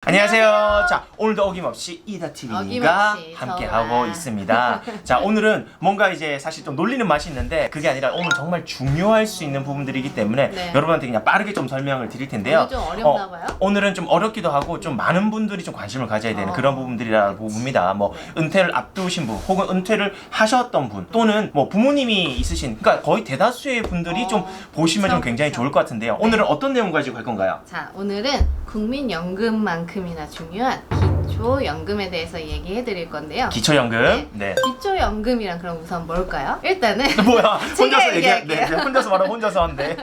안녕하세요. 자, 오늘도 어김없이 이다TV가 함께하고 있습니다. 자, 오늘은 뭔가 이제 사실 좀 놀리는 맛이 있는데 그게 아니라 오늘 정말 중요할 수 있는 부분들이기 때문에 여러분한테 그냥 빠르게 좀 설명을 드릴 텐데요. 좀 어렵나 봐요? 오늘은 좀 어렵기도 하고 좀 많은 분들이 좀 관심을 가져야 되는 그런 부분들이라고 봅니다. 뭐 은퇴를 앞두신 분 혹은 은퇴를 하셨던 분 또는 뭐 부모님이 있으신, 그러니까 거의 대다수의 분들이 좀 보시면 좀 굉장히 좋을 것 같은데요. 오늘은 어떤 내용 가지고 갈 건가요? 자, 오늘은 국민연금만큼이나 중요한 기초연금에 대해서 얘기해 드릴 건데요. 기초연금. 네. 기초연금이란 그럼 우선 뭘까요? 일단은 뭐야? 혼자서 얘기할게요. 네, 혼자서 말하고 혼자서 한대.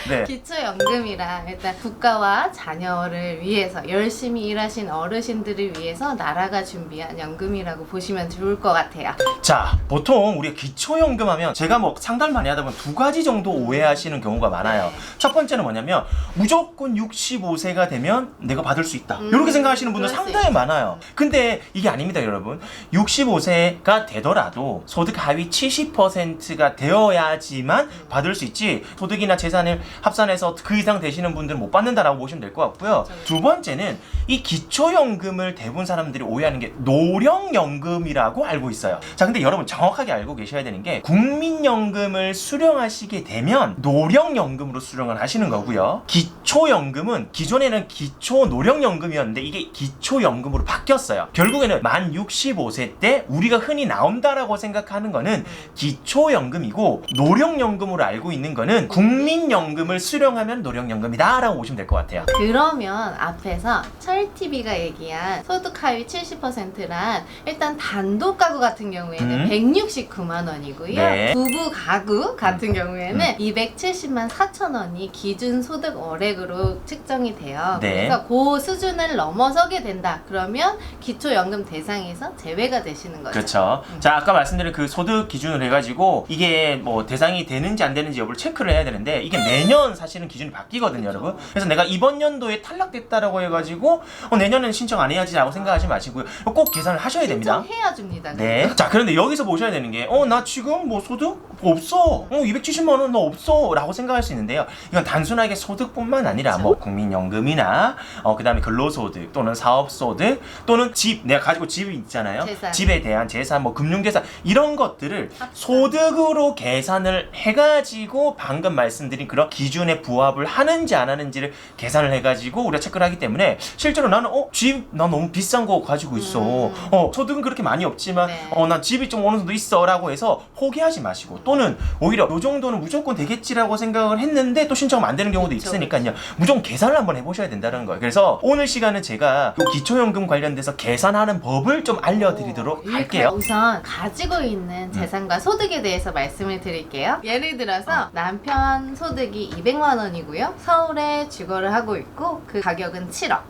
네. 기초연금이란 일단 국가와 자녀를 위해서 열심히 일하신 어르신들을 위해서 나라가 준비한 연금이라고 보시면 좋을 것 같아요. 자, 보통 우리가 기초연금 하면 제가 뭐 상담 많이 하다 보면 두 가지 정도 오해하시는 경우가 많아요. 첫 번째는 뭐냐면 무조건 65세가 되면 내가 받을 수 있다. 이렇게 생각하시는 분들 상당히 많아요. 근데 이게 아닙니다, 여러분. 65세가 되더라도 소득 하위 70%가 되어야지만 받을 수 있지, 소득이나 재산을 합산해서 그 이상 되시는 분들은 못 받는다라고 보시면 될 것 같고요. 두 번째는 이 기초연금을 대부분 사람들이 오해하는 게 노령연금이라고 알고 있어요. 자, 근데 여러분 정확하게 알고 계셔야 되는 게 국민연금을 수령하시게 되면 노령연금으로 수령을 하시는 거고요. 기초연금은 기존에는 기초노령연금이었는데 이게 기초연금으로 바뀌었어요. 결국에는 만 65세 때 우리가 흔히 나온다라고 생각하는 거는 기초연금이고, 노령연금으로 알고 있는 거는 국민연금을 수령하면 노령연금이다 라고 보시면 될 것 같아요. 그러면 앞에서 철TV가 얘기한 소득 하위 70%란 일단 단독 가구 같은 경우에는 169만 원이고요. 네. 부부 가구 같은 경우에는 270만 4천 원이 기준 소득 월액으로 측정이 돼요. 네. 그래서 그 수준을 넘어서게 된다. 그러면 기초연금 대상에서 제외가 되시는 거죠. 그렇죠. 자, 아까 말씀드린 그 소득 기준으로 해가지고 이게 뭐 대상이 되는지 안 되는지 여부를 체크를 해야 되는데 이게 매년 사실은 기준이 바뀌거든요, 여러분. 그래서 내가 이번 연도에 탈락됐다라고 해가지고 내년에는 신청 안 해야지라고 생각하지 마시고요. 꼭 계산을 하셔야 됩니다. 신청해야 줍니다. 네. 자, 그런데 여기서 보셔야 되는 게 나 지금 뭐 소득 없어. 270만 원 나 없어. 라고 생각할 수 있는데요. 이건 단순하게 소득뿐만 아니라 뭐 국민연금이나 그다음에 근로소득 또는 사업소득 또는 집, 내가 가지고 집이 있잖아요. 재산. 집에 대한 재산, 뭐 금융재산 이런 것들을 소득으로 계산을 해가지고 방금 말씀드린 그런 기준에 부합을 하는지 안 하는지를 계산을 해가지고 우리가 체크를 하기 때문에 실제로 나는 집 나 너무 비싼 거 가지고 있어. 소득은 그렇게 많이 없지만 난 집이 좀 어느 정도 있어 라고 해서 포기하지 마시고, 또는 오히려 이 정도는 무조건 되겠지라고 생각을 했는데 또 신청하면 안 되는 경우도 있으니까요. 무조건 계산을 한번 해보셔야 된다는 거예요. 그래서 오늘 시간은 제가 기초연금 관련돼서 계산하는 법을 좀 알려드리도록 할게요. 우선 가지고 있는 재산과 소득에 대해서 말씀을 드릴게요. 예를 들어서 남편 소득이 200만 원이고요. 서울에 주거를 하고 있고 그 가격은 7억.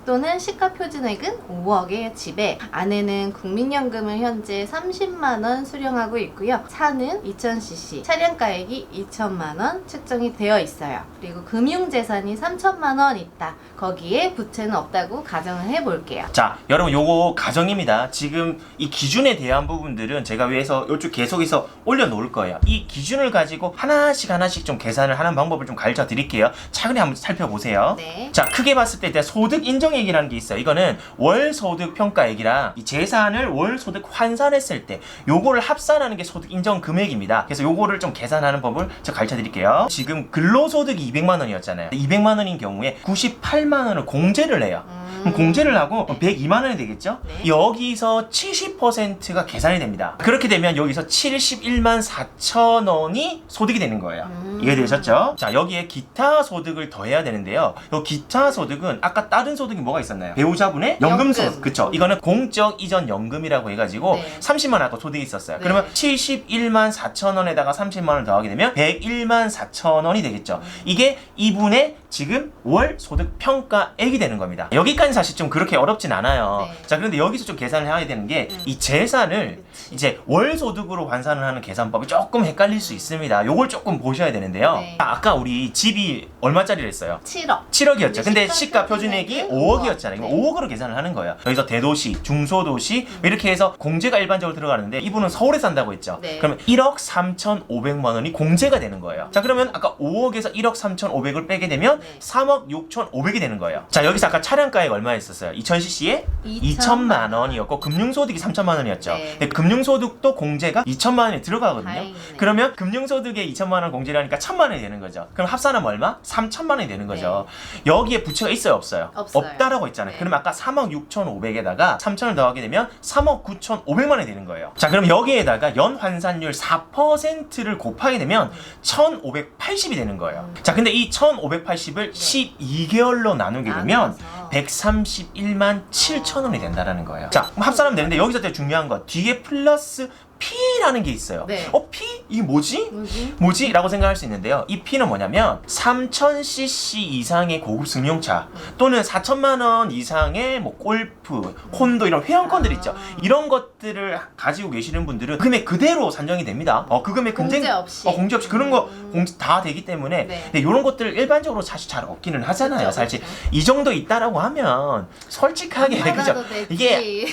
또는 시가 표준액은 5억의 집에 아내는 국민연금을 현재 30만 원 수령하고 있고요. 차는 2000cc, 차량가액이 2천만 원 측정이 되어 있어요. 그리고 금융재산이 3천만 원 있다. 거기에 부채는 없다고 가정을 해볼게요. 자, 여러분 요거 가정입니다. 지금 이 기준에 대한 부분들은 제가 위에서 이쪽 계속해서 올려놓을 거예요. 이 기준을 가지고 하나씩 좀 계산을 하는 방법을 좀 가르쳐 드릴게요. 차근히 한번 살펴보세요. 네. 자, 크게 봤을 때 일단 소득 인정액이라는 게 있어요. 이거는 월소득 평가액이랑 이 재산을 월소득 환산했을 때 요거를 합산하는 게 소득 인정 금액입니다. 그래서 요거를 좀 계산하는 법을 제가 가르쳐 드릴게요. 지금 근로소득이 200만 원이었잖아요. 200만 원인 경우에 98만 원을 공제를 해요. 그럼 공제를 하고 102만 원이 되겠죠? 네. 여기서 70%가 계산이 됩니다. 그렇게 되면 여기서 71만 4천 원이 소득이 되는 거예요. 이해되셨죠? 자, 여기에 기타 소득을 더해야 되는데요. 이 기타 소득은 아까 다른 소득이 뭐가 있었나요? 배우자분의 연금소득. 그쵸? 이거는 공적 이전 연금이라고 해가지고 30만 원 아까 소득이 있었어요. 그러면 71만 4천 원에다가 30만 원을 더하게 되면 101만 4천 원이 되겠죠. 이게 이분의 지금 월 소득 평가액이 되는 겁니다. 여기까지 사실 좀 그렇게 어렵진 않아요. 네. 자, 그런데 여기서 좀 계산을 해야 되는 게 이 재산을 그치. 이제 월 소득으로 환산을 하는 계산법이 조금 헷갈릴 수 있습니다. 요걸 조금 보셔야 되는데요. 네. 아까 우리 집이 얼마짜리를 했어요? 7억. 7억이었죠. 근데 시가 시가 표준액이 표준액은 5억이었잖아요. 네. 5억으로 계산을 하는 거예요. 여기서 대도시, 중소도시 이렇게 해서 공제가 일반적으로 들어가는데 이분은 서울에 산다고 했죠. 네. 그러면 1억 3,500만 원이 공제가 되는 거예요. 자, 그러면 아까 5억에서 1억 3,500을 빼게 되면 네. 3억 6,500이 되는 거예요. 자, 여기서 아까 차량가액 얼마였었어요? 2000cc에 2천만 원이었고 금융소득이 3천만 원이었죠. 네. 근데 금융소득도 공제가 2천만 원이 들어가거든요. 다행이네. 그러면 금융소득에 2천만 원 공제를 하니까 1천만 원이 되는 거죠. 그럼 합산하면 얼마? 3천만 원이 되는 거죠. 여기에 부채가 있어요, 없어요? 없어요. 없다라고 했잖아요. 네. 그럼 아까 3억 6,500에다가 3천을 더하게 되면 3억 9,500만 원이 되는 거예요. 자, 그럼 여기에다가 연 환산율 4%를 곱하게 되면 1,580이 되는 거예요. 자, 근데 이 1,580을 12개월로 나누게 되면 나눠서. 131만 7천 원이 된다라는 거예요. 자, 그럼 합산하면 되는데 여기서 되게 중요한 거 뒤에 플러스 P라는 게 있어요. 네. P? 이게 뭐지? 뭐지? 뭐지? 라고 생각할 수 있는데요. 이 P는 뭐냐면 3000cc 이상의 고급 승용차 또는 4천만 원 이상의 뭐 골프, 콘도 이런 회원권들 있죠. 이런 것들을 가지고 계시는 분들은 금액 그대로 산정이 됩니다. 그 금액 공제 없이. 공제 없이 그런 거 공제 다 되기 때문에 네. 근데 이런 것들 일반적으로 사실 잘 없기는 하잖아요. 그쵸, 사실 그쵸. 이 정도 있다라고 하면 솔직하게 안 그죠? 받아도 되지. 이게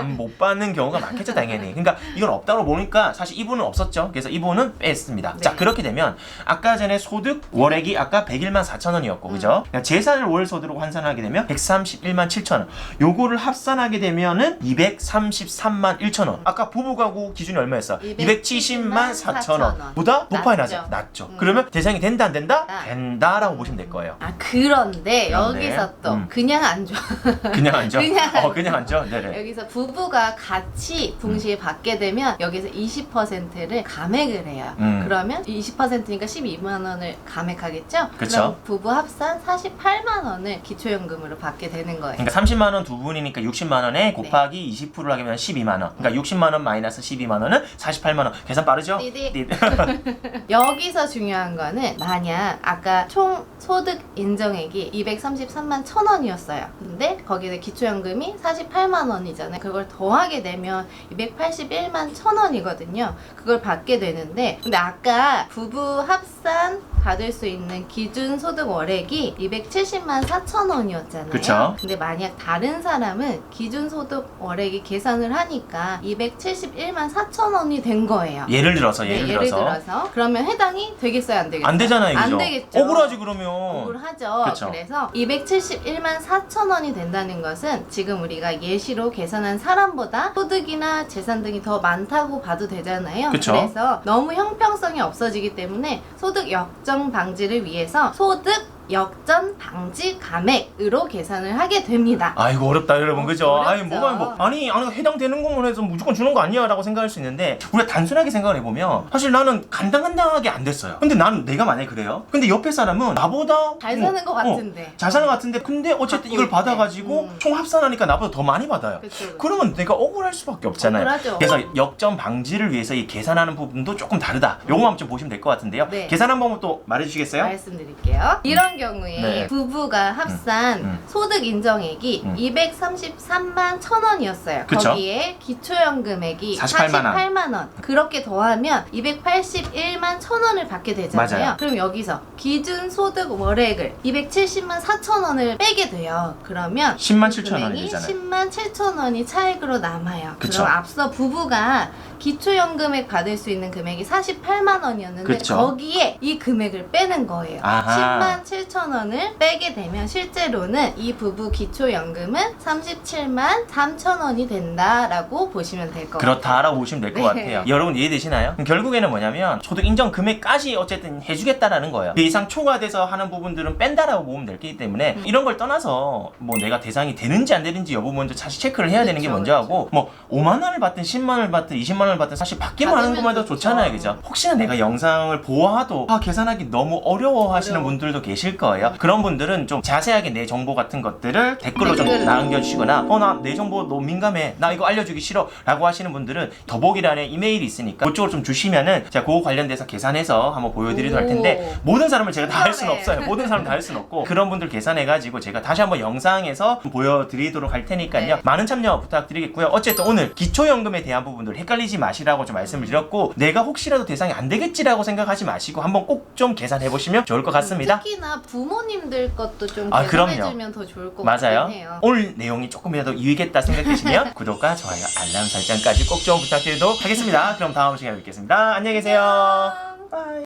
못 받는 경우가 많겠죠, 당연히. 그러니까 이건 없다고 보니까 사실 이분은 없었죠. 그래서 이분은 뺐습니다. 네. 자, 그렇게 되면 아까 전에 소득 월액이 아까 101만 4천 원이었고, 그죠? 그러니까 재산을 월 소득으로 환산하게 되면 131만 7천 원. 요거를 합산하게 되면은 233만 1천 원. 아까 부부가구 기준이 얼마였어? 270만 4천 원. 보다 높아야 낮죠. 나죠. 낮죠. 그러면 대상이 된다, 안 된다? 아. 된다라고 보시면 될 거예요. 그런데 그런데, 여기서 또 그냥 안 줘. 그냥 앉죠? 그냥 그냥 앉죠? 네네. 여기서 부부가 같이 동시에 받게 되면 여기서 20%를 감액을 해요. 그러면 20%니까 12만 원을 감액하겠죠? 그쵸. 그럼 부부 합산 48만 원을 기초연금으로 받게 되는 거예요. 그러니까 30만 원 두 분이니까 60만 원에 곱하기 20%를 하게 되면 12만 원. 그러니까 60만 원 마이너스 12만 원은 48만 원. 계산 빠르죠? 띠디. 여기서 중요한 거는 만약 아까 총 소득 인정액이 233만 1천 원이었어요. 근데 거기에 기초연금이 48만 원이잖아요. 그걸 더하게 되면 281만 1천 원이거든요. 그걸 받게 되는데 근데 아까 부부 합산 받을 수 있는 기준 소득 월액이 270만 4천 원이었잖아요. 그쵸. 근데 만약 다른 사람은 기준 소득 월액이 계산을 하니까 271만 4천 원이 된 거예요. 예를 들어서 네, 예를 들어서 그러면 해당이 되겠어요, 안 되겠어요? 안 되잖아요, 그죠? 안 되겠죠. 억울하지 그러면. 억울하죠. 그쵸. 그래서 271만 4천 원이 된다는 것은 지금 우리가 예시로 계산한 사람보다 소득이나 재산 등이 더 많다고 봐도 되잖아요. 그쵸. 그래서 너무 형평성이 없어지기 때문에 소득 역정 방지를 위해서 소득 역전 방지 감액으로 계산을 하게 됩니다. 아이고 어렵다 여러분, 그죠? 어렵죠. 아니 뭐가 뭐 아니 해당되는 것만 해서 무조건 주는 거 아니야라고 생각할 수 있는데 우리가 단순하게 생각을 해보면 사실 나는 간당간당하게 안 됐어요. 근데 나는 내가 만약에 그래요? 근데 옆에 사람은 나보다 잘 사는 것 같은데. 잘 사는 것 같은데 근데 어쨌든 받고 이걸 있대. 받아가지고 총 합산하니까 나보다 더 많이 받아요. 그쵸. 그러면 내가 억울할 수밖에 없잖아요. 억울하죠. 그래서 역전 방지를 위해서 이 계산하는 부분도 조금 다르다. 요거만 좀 보시면 될 것 같은데요. 네. 계산한 방법 또 말해주시겠어요? 말씀드릴게요. 이런 경우에 네. 부부가 합산 소득 인정액이 233만 1천 원이었어요. 그쵸? 거기에 기초연금액이 48만 원. 48만 원. 그렇게 더하면 281만 1천 원을 받게 되잖아요. 맞아요. 그럼 여기서 기준 소득 월액을 270만 4천 원을 빼게 돼요. 그러면 10만 7천 원이 금액이 되잖아요. 10만 7천 원이 차액으로 남아요. 그쵸. 그럼 앞서 부부가 기초연금액 받을 수 있는 금액이 48만 원이었는데 그쵸. 거기에 이 금액을 빼는 거예요. 아하. 10만 7천 원을 빼게 되면 실제로는 이 부부 기초연금은 37만 3천 원이 된다라고 보시면 될 것 같아요. 그렇다라고 보시면 될 것 네. 같아요. 여러분 이해되시나요? 그럼 결국에는 뭐냐면 소득 인정 금액까지 어쨌든 해주겠다라는 거예요. 그 이상 초과돼서 하는 부분들은 뺀다라고 보면 되기 때문에 이런 걸 떠나서 뭐 내가 대상이 되는지 안 되는지 여부 먼저 사실 체크를 해야 되는 게 그쵸, 먼저 하고 뭐 5만 원을 받든 10만 원을 받든 20만 원을 받든 사실 받기만 하는 받으면 것만 더 좋죠. 좋잖아요, 그죠? 혹시나 내가 영상을 보아도 계산하기 너무 어려워하시는 어려워. 분들도 계실 있을 거예요. 그런 분들은 좀 자세하게 내 정보 같은 것들을 댓글로 좀 댓글로. 남겨주시거나 나 내 정보 너무 민감해, 나 이거 알려주기 싫어 라고 하시는 분들은 더보기란에 이메일이 있으니까 그쪽으로 좀 주시면은 제가 그거 관련돼서 계산해서 한번 보여드리도록 할 텐데, 모든 사람을 제가 다 할 수는 없어요. 모든 사람 다 할 수는 없고, 그런 분들 계산해가지고 제가 다시 한번 영상에서 보여드리도록 할 테니까요. 네. 많은 참여 부탁드리겠고요. 어쨌든 오늘 기초연금에 대한 부분들 헷갈리지 마시라고 좀 말씀을 드렸고, 내가 혹시라도 대상이 안 되겠지라고 생각하지 마시고 한번 꼭 좀 계산해 보시면 좋을 것 같습니다. 특히나 부모님들 것도 좀 아, 계산해주면 더 좋을 것 맞아요. 같긴 해요. 오늘 내용이 조금이라도 유익했다 생각되시면 구독과 좋아요, 알람 설정까지 꼭 좀 부탁드리도록 하겠습니다. 그럼 다음 시간에 뵙겠습니다. 안녕히 계세요. 안녕. 바이.